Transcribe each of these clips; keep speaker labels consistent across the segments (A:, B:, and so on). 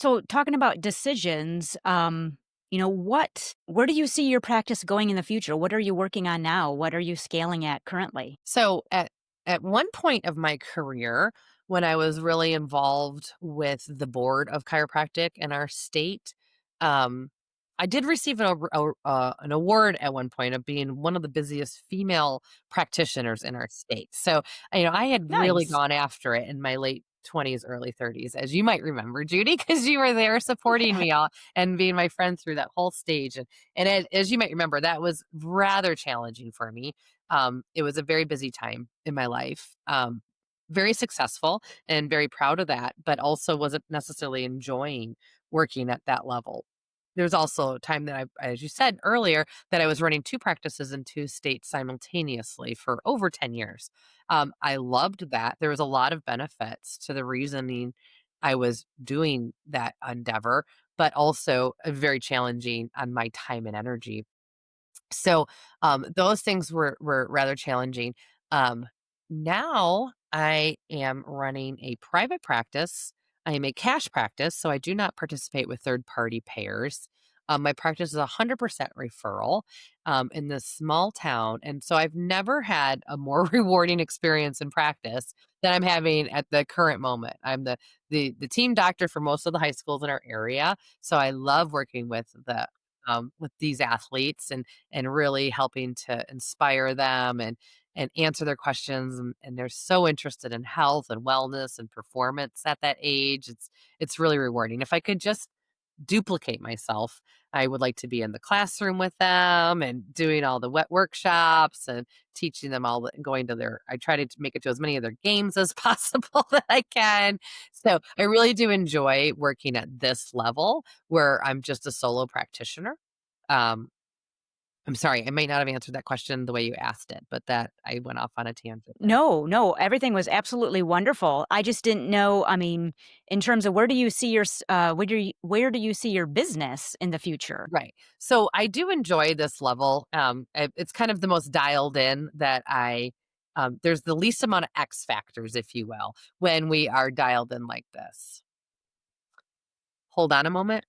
A: So talking about decisions, where do you see your practice going in the future? What are you working on now? What are you scaling at currently?
B: So at one point of my career, when I was really involved with the board of chiropractic in our state, um, I did receive an award at one point of being one of the busiest female practitioners in our state. So, I had really
A: Nice.
B: gone after it in my late 20s, early 30s, as you might remember, Judy, because you were there supporting me all and being my friend through that whole stage. And as you might remember, that was rather challenging for me. It was a very busy time in my life. Very successful and very proud of that, but also wasn't necessarily enjoying working at that level. There's also a time that as you said earlier, that I was running two practices in two states simultaneously for over 10 years. I loved that. There was a lot of benefits to the reasoning I was doing that endeavor, but also very challenging on my time and energy. So, those things were rather challenging. Um, Now I am running a private practice. I am a cash practice, so I do not participate with third party payers. My practice is 100% referral in this small town. And so I've never had a more rewarding experience in practice than I'm having at the current moment. I'm the team doctor for most of the high schools in our area. So I love working with these athletes and really helping to inspire them and answer their questions, and they're so interested in health and wellness and performance at that age. It's really rewarding. If I could just duplicate myself, I would like to be in the classroom with them and doing all the wet workshops and teaching them all going to their I try to make it to as many of their games as possible that I can. So I really do enjoy working at this level where I'm just a solo practitioner. um, I'm sorry, I might not have answered that question the way you asked it, but that I went off on a tangent there.
A: No, no, everything was absolutely wonderful. I just didn't know, in terms of where do you see where do you see your business in the future?
B: Right. So I do enjoy this level. It's kind of the most dialed in that there's the least amount of X factors, if you will, when we are dialed in like this. Hold on a moment.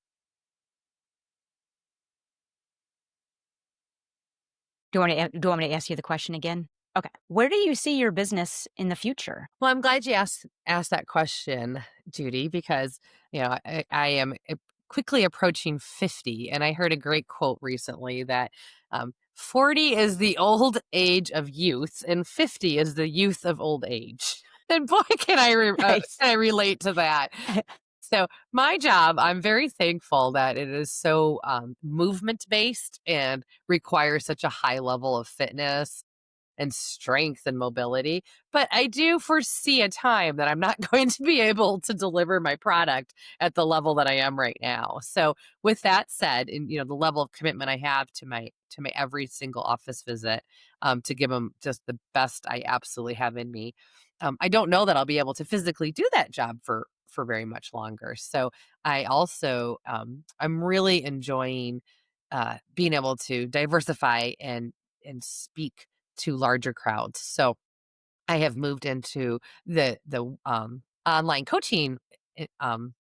A: Do you want me to ask you the question again? Okay. Where do you see your business in the future?
B: Well, I'm glad you asked that question, Judy, because I am quickly approaching 50, and I heard a great quote recently that 40 is the old age of youth, and 50 is the youth of old age. And boy,
A: Nice.
B: can I relate to that. So my job, I'm very thankful that it is so movement based and requires such a high level of fitness and strength and mobility. But I do foresee a time that I'm not going to be able to deliver my product at the level that I am right now. So with that said, and the level of commitment I have to my every single office visit, to give them just the best I absolutely have in me. I don't know that I'll be able to physically do that job for very much longer. So I'm really enjoying being able to diversify and speak to larger crowds. So I have moved into the online coaching i- um,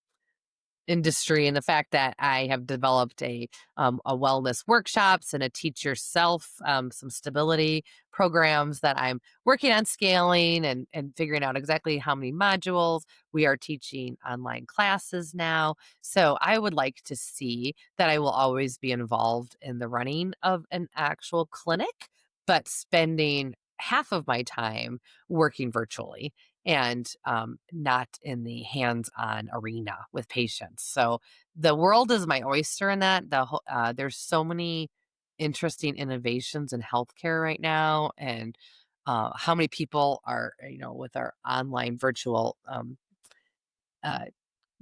B: industry, and the fact that I have developed a wellness workshops and a teach yourself some stability programs that I'm working on scaling and figuring out exactly how many modules we are teaching online classes now. So I would like to see that I will always be involved in the running of an actual clinic, but spending half of my time working virtually and not in the hands-on arena with patients. So the world is my oyster in that. There's so many interesting innovations in healthcare right now, and how many people are with our online virtual uh,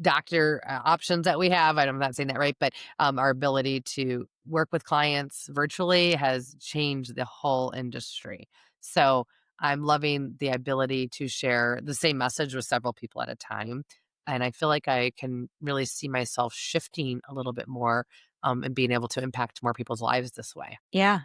B: doctor options that we have. I'm not saying that right, but our ability to work with clients virtually has changed the whole industry. So I'm loving the ability to share the same message with several people at a time. And I feel like I can really see myself shifting a little bit more and being able to impact more people's lives this way.
A: Yeah.